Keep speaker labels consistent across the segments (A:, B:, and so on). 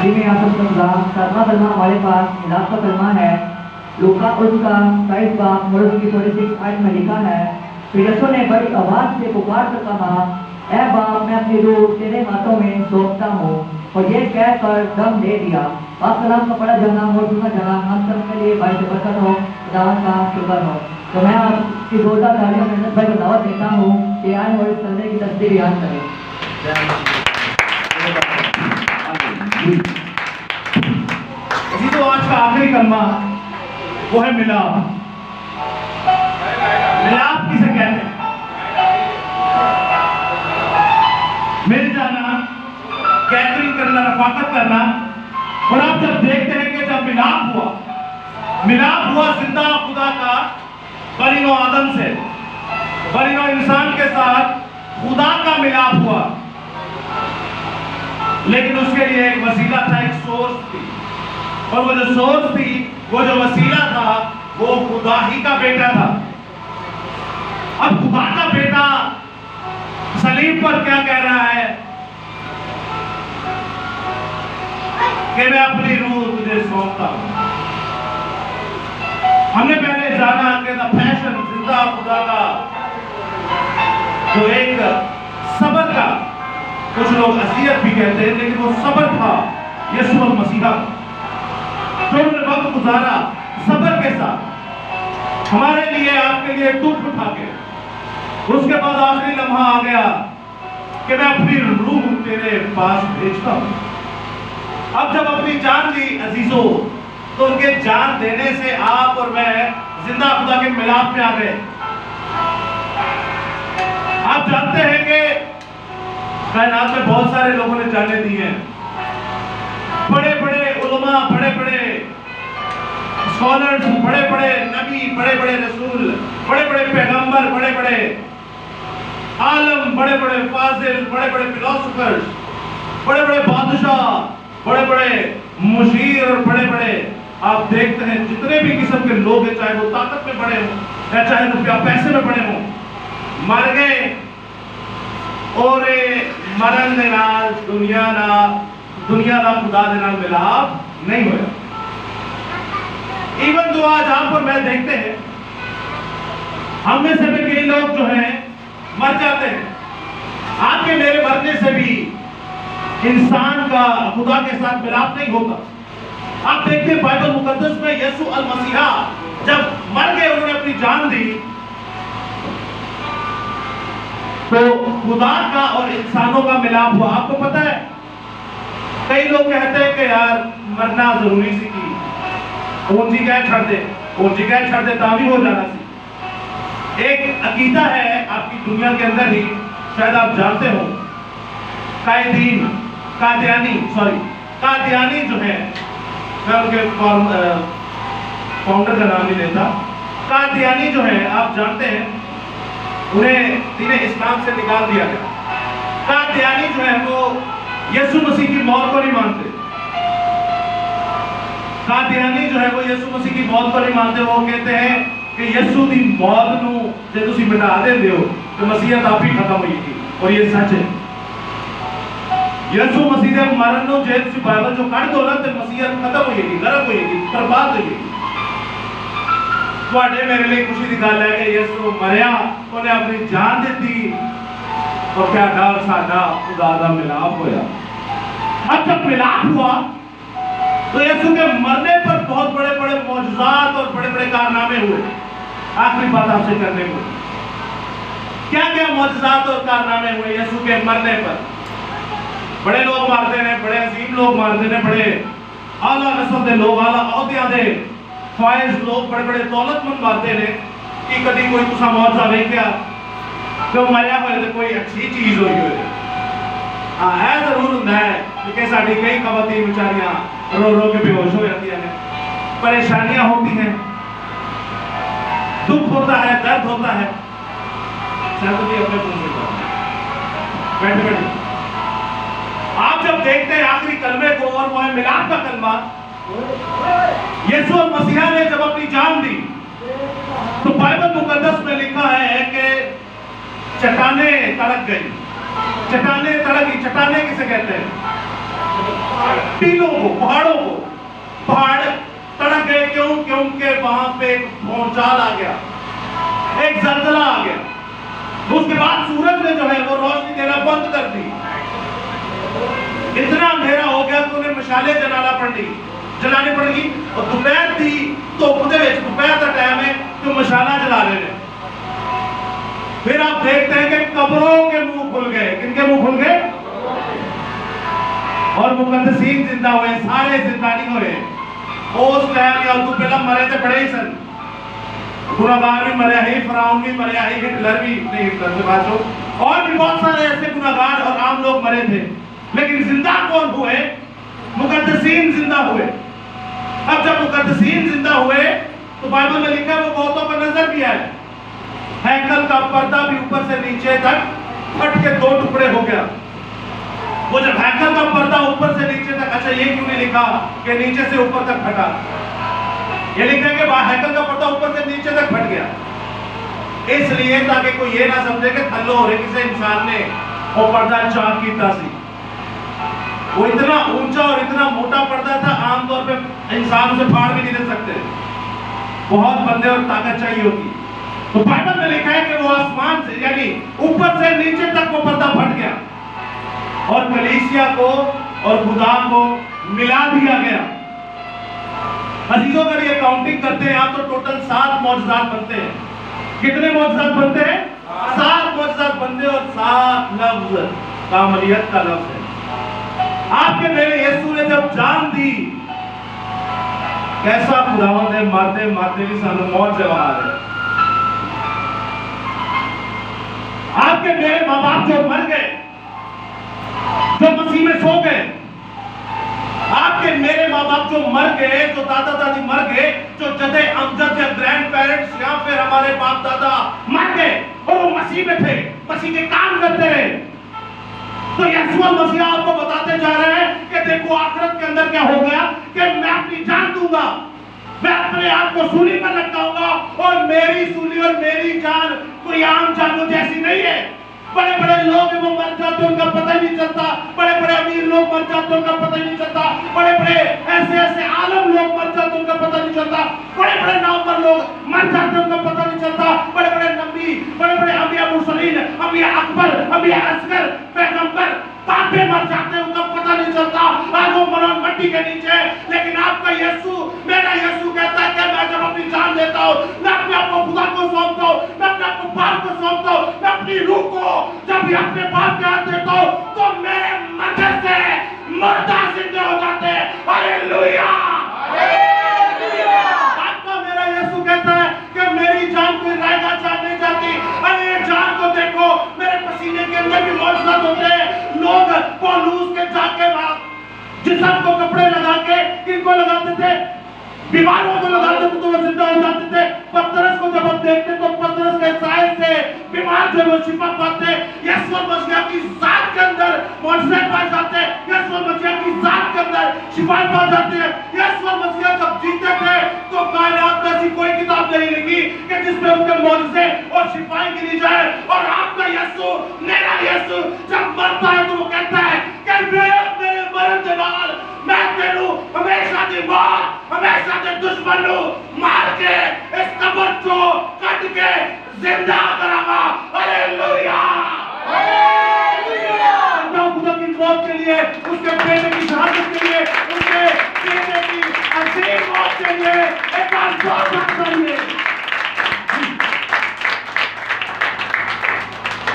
A: नबी में आप समझा सातवां कलमा हमारे पास मिलाप का कलमा है। लूका उसका 22 बाब और उसकी 46 आयत में लिखा है, फिर यीशु ने बड़ी आवाज से पुकार कर कहा, ऐ बाप, मैं अपनी रूह तेरे हाथों में सौंपता हूँ। और ये कहकर दम दे दिया। आप सलाम का पढ़ा जाना और सुना जाना हम सब के लिए भाई से बरकत हो, खुदावन का शुक्र हो। तो मैं आपकी जोरदार तालियों में भाई को दावत देता हूँ कि आए और इस संडे की तस्वीर याद करें।
B: इसी तो आज का आखिरी कलमा वो है मिलाप। मिलाप किसे कहते हैं? मिल जाना, गैदरिंग करना, रफाकत करना। और आप जब देखते हैं कि जब मिलाप हुआ जिंदा खुदा का बनीनो आदम से, बनीनो इंसान के साथ खुदा का मिलाप हुआ, लेकिन उसके लिए एक वसीला था, एक सोर्स थी। और वो जो सोर्स थी, वो जो वसीला था, वो खुदा ही का बेटा था। अब खुदा का बेटा सलीब पर क्या कह रहा है कि मैं अपनी रूह तुझे सौंपता हूं। हमने पहले जाना कि द पैशन, जिंदा खुदा का जो एक सब्र का, कुछ लोग असियत भी कहते हैं, लेकिन वो सब्र था यीशु मसीहा, जो उन्होंने वक्त गुजारा सब्र के साथ हमारे लिए, आपके लिए दुख उठा के। उसके बाद आखिरी लम्हा आ गया कि मैं अपनी रूह तेरे पास भेजता हूं। अब जब अपनी जान दी अजीजों, तो उनके जान देने से आप और मैं जिंदा खुदा के मिलाप में आ गए। आप जानते हैं कि कायनात में बहुत सारे लोगों ने जाने दी हैं, बड़े बड़े उलमा, बड़े बड़े स्कॉलर्स, बड़े बड़े नबी, बड़े बड़े रसूल, बड़े बड़े पैगंबर, बड़े बड़े आलम, बड़े बड़े फाजिल, बड़े बड़े फिलोसोफर्स, बड़े बड़े बादशाह, बड़े बड़े मुशीर और बड़े बड़े, आप देखते हैं जितने भी किस्म के लोग हैं, चाहे वो ताकत में बड़े हों या चाहे रुपया पैसे में बड़े हों, मर गए। और मरण दे नाल दुनिया का खुदा दे नाल मिलाप नहीं होया। इवन तो आज आप और मैं देखते हैं, हम में से भी कई लोग जो हैं मर जाते हैं। आपके मेरे मरने से भी इंसान का खुदा के साथ मिलाप नहीं होता। आप देखते हैं बाइबल मुकद्दस में यीशु अल मसीहा जब मर गए, उन्होंने अपनी जान दी, तो खुदा का और इंसानों का मिलाप हुआ। आपको पता है, कई लोग कहते हैं कि यार मरना जरूरी सी की, ऊंची कह छड़ दे तावी हो जाना सी। एक अकीदा है आपकी दुनिया के अंदर ही, शायद आप जानते हो, कादियानी जो है, मैं उनके फाउंडर का नाम नहीं लेता, कादियानी जो है, आप जानते हैं, उन्हें दीन इस्लाम से निकाल दिया गया। कादियानी जो है वो यीशु मसीह की मौत को नहीं मानते। कादियानी जो है वो यीशु मसीह की मौत को नहीं मानते। वो कहते हैं कि यीशु की मौत नूं जे तुसीं मिटा देंदे हो तो मसीहत आप ही खत्म होगी। और ये सच है, यीशु मसीह के मरण नूं जे तुसीं बाइबल चों कढ दो ना तो मसीहत खत्म होगी, गरक होगी, बर्बाद होगी। ਤੁਹਾਡੇ मेरे लिए खुशी की गल है कि यीशु मरिया, उन्हें अपनी जान दी, और क्या डर साडा खुदा दा मिलाप होया। अब जब मिलाप हुआ तो यीशु के मरने पर बहुत बड़े बड़े मौजूजात और बड़े बड़े कारनामे हुए। आखिरी बात आपसे करने को, क्या क्या मौजूजात और कारनामे हुए यीशु के मरने पर? बड़े लोग मारते हैं, बड़े अजीम लोग मारते हैं, बड़े आला नस्ल के लोग, आला अहदिया के फायज लोग, बड़े बड़े दौलतमंद मारते हैं कि कभी कोई तुसा मौजूदा देखा जो मरिया होए तो कोई अच्छी चीज हुई हो। हाँ, है जरूर होता है कि साड़ी कई खवातीन बेचारियां रो रो के बेहोश हो जाती हैं, परेशानियां होती हैं, दुख होता है, दर्द होता है। शायद भी अपने फोन से बैठे बैठे आप जब देखते हैं आखिरी कलमे को, और वो है मिलाप का कलमा, यीशु मसीहा ने जब अपनी जान दी तो बाइबल मुकद्दस में लिखा है कि चट्टाने तड़क गई। चट्टाने तड़क गई। चट्टाने किसे कहते हैं? टीलों को, पहाड़ों को। पहाड़ तड़क गए, क्यों? क्योंकि वहां पे एक भूचाल आ गया, एक जलजला आ गया। उसके बाद सूरज ने जो है वो रोशनी देना बंद कर दी। इतना अंधेरा हो गया तो उन्हें मशाले जलानी पड़ेगी। और दोपहर थी, धुप दे विच दोपहर का टाइम है तो मशाला जला रहे हैं। फिर आप देखते हैं कि कब्रों के मुंह खुल गए। किनके मुंह खुल गए? और मुकद्दसीन जिंदा हुए, सारे जिंदा नहीं हुए। उस टाइम या तो पहला मरे थे बड़े ही सन, गुनाहगार भी मरे ही, फराउन भी मरे ही, हिटलर भी नहीं, हिटलर से बात हो, और भी बहुत सारे ऐसे गुनाहगार और आम लोग मरे थे। लेकिन जिंदा कौन हुए? मुकद्दसीन जिंदा हुए। अब जब मुकद्दसीन जिंदा हुए तो बाइबल में लिखा है वो बहुतों पर नजर भी आए। हैकल का पर्दा भी ऊपर से नीचे तक फट के 2 टुकड़े हो गया। वो जब हैकल का पर्दा ऊपर से नीचे तक, अच्छा ये क्यों नहीं लिखा कि नीचे से ऊपर तक फटा? ये लिखा है कि हैकल का पर्दा ऊपर से नीचे तक फट गया, इसलिए ताकि कोई ये ना समझे कि थल्लो हो रहे किसी इंसान ने वो पर्दा चाक कीता सी। वो इतना ऊंचा और इतना मोटा पर्दा था, आमतौर पे इंसान उसे फाड़ भी नहीं दे सकते, बहुत बंदे और ताकत चाहिए होती। तो बाइबल में लिखा है कि वो आसमान से यानी ऊपर से नीचे तक वो पर्दा फट गया और कलीसिया को और खुदा को मिला दिया गया। अजीजों, अगर ये काउंटिंग करते हैं आप तो टोटल 7 मौजज़ात बनते हैं। कितने मौजज़ात बनते हैं? 7 मौजज़ात बनते हैं और 7 लफ्ज कामलियत का लफ्ज है। आपके मेरे यीशु ने जब जान दी, कैसा खुदावंद है, मारते मारते भी सानू मौत से बाहर है। आपके मेरे माँ बाप जो मर गए, जो मसीह में सो गए, आपके मेरे माँ बाप जो मर गए, जो दादा दादी मर गए, जो जदे अमजद या ग्रैंड पेरेंट्स या फिर हमारे बाप दादा मर गए और वो मसीह में थे, मसीह के काम करते रहे, तो यीशु मसीह आपको बताते जा रहे हैं कि देखो आखिरत के अंदर क्या हो गया कि मैं अपनी जान दूंगा, मैं अपने आप को सूली पर लटकाऊंगा और मेरी सूली और मेरी जान कोई आम जानवर जैसी नहीं है। बड़े बड़े लोग वो मर जाते उनका पता ही नहीं चलता, बड़े बड़े अमीर लोग मर जाते उनका पता ही नहीं चलता, बड़े बड़े ऐसे ऐसे आलम लोग मर जाते उनका पता नहीं चलता, बड़े बड़े नामवर लोग मर जाते उनका पता नहीं चलता, बड़े बड़े नबी, बड़े बड़े अंबिया मुरसलीन, अंबिया अकबर, अंबिया असगर, पैगंबर पापे मर जाते हैं, उनका पता नहीं चलता, आज वो मरण मट्टी के नीचे। लेकिन आपका यीशु, मेरा यीशु कहता है कि मैं जब अपनी जान देता हूँ, मैं अपने आप को खुदा को सौंपता हूँ, मैं अपने आप को बाप को सौंपता हूँ, मैं अपनी रूह को जब भी अपने बाप के हाथ देता हूँ तो मेरे मदद से मुर्दा जिंदा हो जाते हैं। Hallelujah, hallelujah. आपका मेरा यीशु कहता है कि मेरी जान कोई रायगा जान नहीं जाती। अरे जान को देखो, मेरे पसीने के अंदर भी मौजूद होते हैं। लोग पौलुस के जाके जिस्म को कपड़े लगा के किनको लगाते थे? बीमारों को लगाते थे तो वो जिंदा हो जाते थे। पतरस को जब हम देखते तो पतरस के साए से बीमार जो वो शिफा पाते। यीशु मसीह की जात के अंदर मौजूद पाए जाते हैं, यीशु मसीह की जात के अंदर शिफा पाए जाते हैं। यीशु मसीह जब जीते थे तो कायनात में ऐसी कोई किताब नहीं लिखी कि जिसमें उनके मौजूदे और शिफाएं गिनी जाए। और आपका यीशु, मेरा यीशु जब मरता है तो वो कहता है कि मेरे मरण के बाद मैं तेरू हमेशा की मौत, हमेशा के दुश्मन मार के इस कब्र को कट के जिंदा करावा। Hallelujah, hallelujah. खुदा की मौत के लिए, उसके बेटे की शहादत के लिए, उसके बेटे की अजीम मौत के लिए एक बार जोर करिए।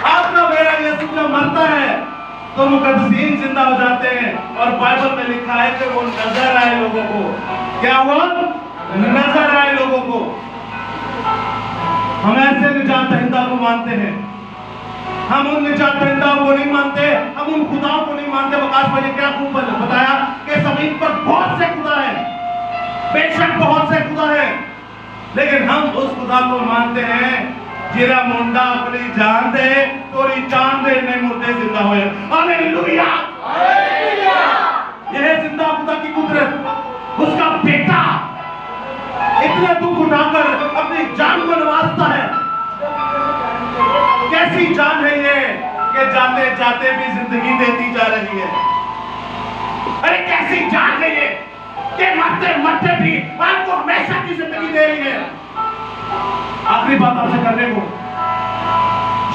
B: आपका मेरा यीशु जब मरता है तो मुकद्दसीन जिंदा हो जाते हैं और बाइबल में लिखा है कि वो नजर आए लोगों को। क्या हुआ? नजर आए लोगों को। हम ऐसे निजात दहिंदा को मानते हैं, हम उन निजात दहिंदाओं को नहीं मानते, हम उन खुदाओं को नहीं मानते। वकास भाई ने क्या खूब बताया कि जमीन पर बहुत से खुदा हैं, बेशक बहुत से खुदा हैं, लेकिन हम उस खुदा को मानते हैं जिरा मुंडा अपनी जान दे तोरी जान दे ने मुर्दे जिंदा होए। Hallelujah, hallelujah. यह जिंदा खुदा की कुदरत, उसका बेटा इतने दुख उठाकर अपनी जान को नवाजता है। कैसी जान है ये कि जाते जाते भी जिंदगी देती जा रही है। अरे कैसी जान है ये कि मरते मरते भी आपको हमेशा की जिंदगी दे रही है। आखिरी बात आपसे करने को,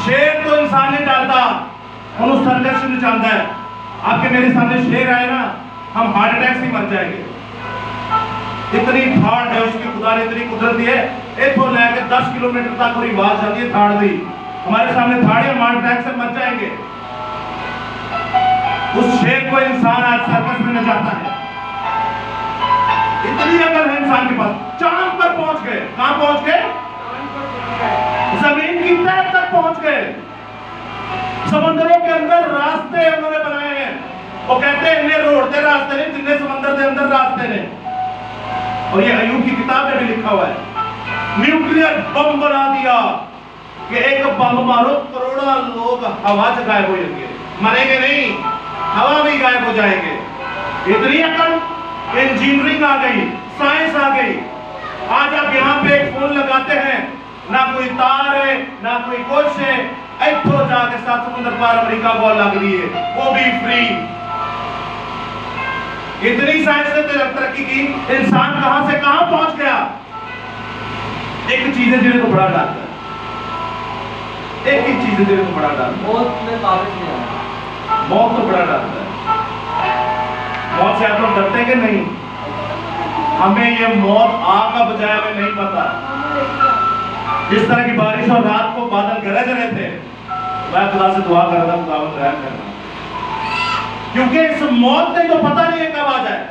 B: शेर तो इंसान नहीं डालता, उस सर्कस से जानता है। आपके मेरे सामने शेर आए ना, हम हार्ट अटैक से मर जाएंगे। इतनी थाड़ है उसकी, खुदा ने इतनी कुदरत दी है। इतो लेके 10 किलोमीटर तक पूरी आवाज जाती है थाड़ दी। हमारे सामने थाड़ है, हार्ट अटैक से मर जाएंगे। उस शेर को इंसान आज सर्कस में न जाता है। इतनी अकल है इंसान के पास। चांद पर पहुंच गए। कहां पहुंच गए? जमीन की तह तक पहुंच गए। समंदरों के अंदर रास्ते उन्होंने बनाए हैं। वो कहते हैं इन्हें रोड़ते रास्ते नहीं, जिन्हें समंदर के अंदर रास्ते ने। और ये अयूब की किताब में भी लिखा हुआ है। न्यूक्लियर बम बना दिया कि एक बम मारो करोड़ों लोग हवा से गायब हो जाएंगे, मरेंगे नहीं, हवा में गायब हो जाएंगे। इतनी अकल, इंजीनियरिंग आ गई, साइंस आ गई। आज आप यहाँ पे एक फोन लगाते हैं, ना कोई तार है ना कोई कुछ है, इतो जाके 7 समुद्र पार अमेरिका बॉल लग रही है, वो भी फ्री। इतनी साइंस ने तरक्की की, इंसान कहां से कहां पहुंच गया। एक चीज है जिन्हें को बड़ा डालता है, एक ही चीज है जिन्हें को बड़ा डालता है,
C: मौत में काबिज नहीं है।
B: मौत तो बड़ा डालता है। मौत से आप लोग डरते कि नहीं? हमें ये मौत आ का बजाय हमें नहीं पता। जिस तरह की बारिश और रात को बादल गरज रहे थे, मैं खुदा से दुआ कर रहा था, खुदा रहम करना, क्योंकि इस मौत ने तो पता नहीं है कब आ जाए।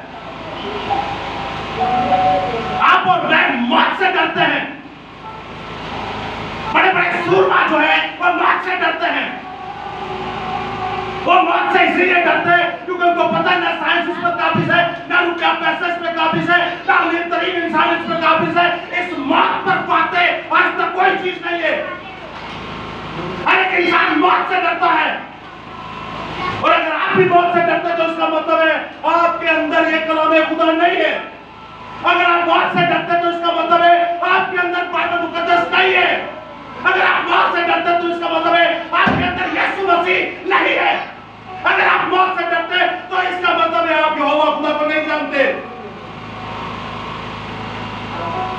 B: आप और मैं मौत से डरते हैं। बड़े बड़े सूरमा जो है वो मौत से डरते हैं। वो मौत से इसलिए डरते हैं क्योंकि उनको पता है ना साइंस उस पर काबिज है, ना रुपया पैसा इस पर काबिज है, ना बेहतरीन इंसान इस पर काबिज है। इस मौत पर पाते आज तक कोई चीज नहीं है। हर एक इंसान मौत से डरता है। और अगर आप भी मौत से डरते तो इसका मतलब है आपके अंदर ये कलाम खुदा नहीं है। अगर आप मौत से डरते तो इसका मतलब है आपके अंदर बाइबल मुकद्दस नहीं है। अगर आप मौत से डरते तो इसका मतलब है आपके अंदर यीशु मसीह नहीं है। अगर आप मौत से डरते तो इसका मतलब है आप यहोवा खुदा को नहीं जानते।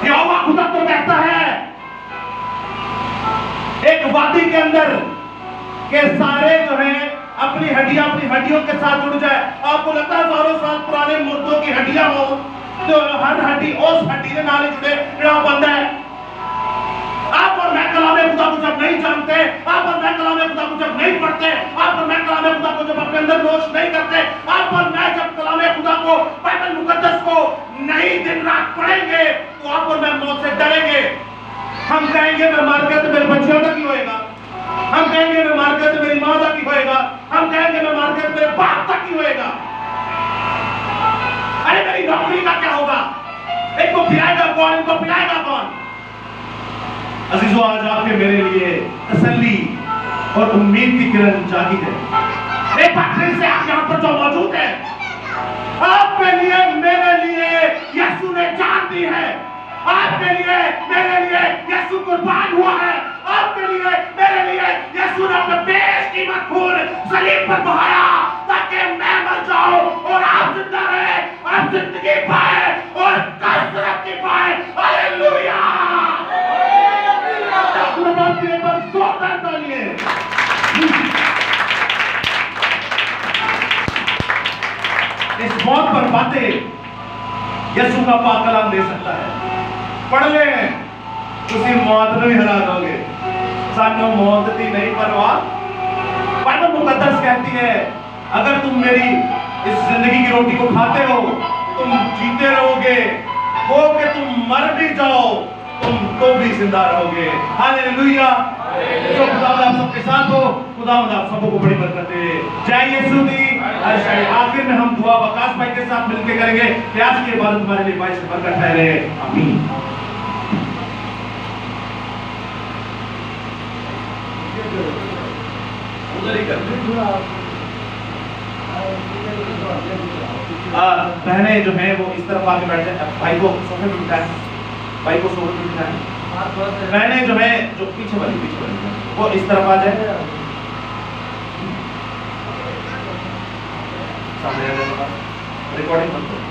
B: यहोवा खुदा तो कहता है एक वादी के अंदर के सारे जो है अपनी हड्डियों के साथ जुड़ जाए। आपको लगता है हजारों साल पुराने मुर्दों की हड्डियां हो तो हर हड्डी उस हड्डी के नाले जुड़े बंद है। आप और मैं कलामे खुदा को जब नहीं जानते, आप और मैं कलामे खुदा को जब नहीं पढ़ते, आप और मैं कलामे खुदा को जब अपने अंदर नोश नहीं करते, आप और मैं जब कलामे खुदा को बाइबल मुकद्दस को नहीं दिन रात पढ़ेंगे तो आप और मैं मौत से डरेंगे। हम कहेंगे मैं मर गया तो मेरे बच्चों का की होएगा, हम कहेंगे मैं मर गया तो मेरी माँ का की होएगा, हम कहेंगे मैं मर गया तो मेरे बाप का की होएगा। अरे मेरी नौकरी का क्या होगा, इनको खिलाएगा कौन, इनको पिलाएगा कौन। अजीजों आज आपके मेरे लिए तसल्ली और उम्मीद की किरण जागी है। एक बार फिर से आप यहाँ पर जो मौजूद है, आपके लिए मेरे लिए यीशु ने जान दी है। आपके लिए मेरे लिए यीशु कुर्बान हुआ है। आपके लिए मेरे लिए यीशु ने अपने बेशकीमत खून सलीब पर बहाया ताकि मैं मर जाऊं और आप जिंदा रहे, आप जिंदगी पाए और कसरत पाए। हालेलुया। इस मौत पर बातें यीशु का पाक कलाम दे सकता है। पढ़ ले, तुसी मौत को भी हरा दोगे। सानू मौत की नहीं परवाह। बाइबल मुकद्दस कहती है अगर तुम मेरी इस जिंदगी की रोटी को खाते हो तुम जीते रहोगे, हो कि तुम मर भी जाओ तुम तो भी जिंदा रहोगे। हालेलुया। तो खुदा आप सबके साथ हो, खुदा आप सबको बड़ी बरकत दे। जय यीशु दी। आखिर में हम दुआ वकास भाई के साथ मिलकर करेंगे कि आज की इबादत हमारे लिए बाइस बरकत ठहरे। आमीन। बहने जो है वो इस तरफ आके बैठ जाए, भाई को सोफे पे बिठाएं, भाई को सोफे पे बिठाएं। बहने जो है जो पीछे वाली वो इस तरफ आ जाए, सामने आ जाए।
C: रिकॉर्डिंग बंद कर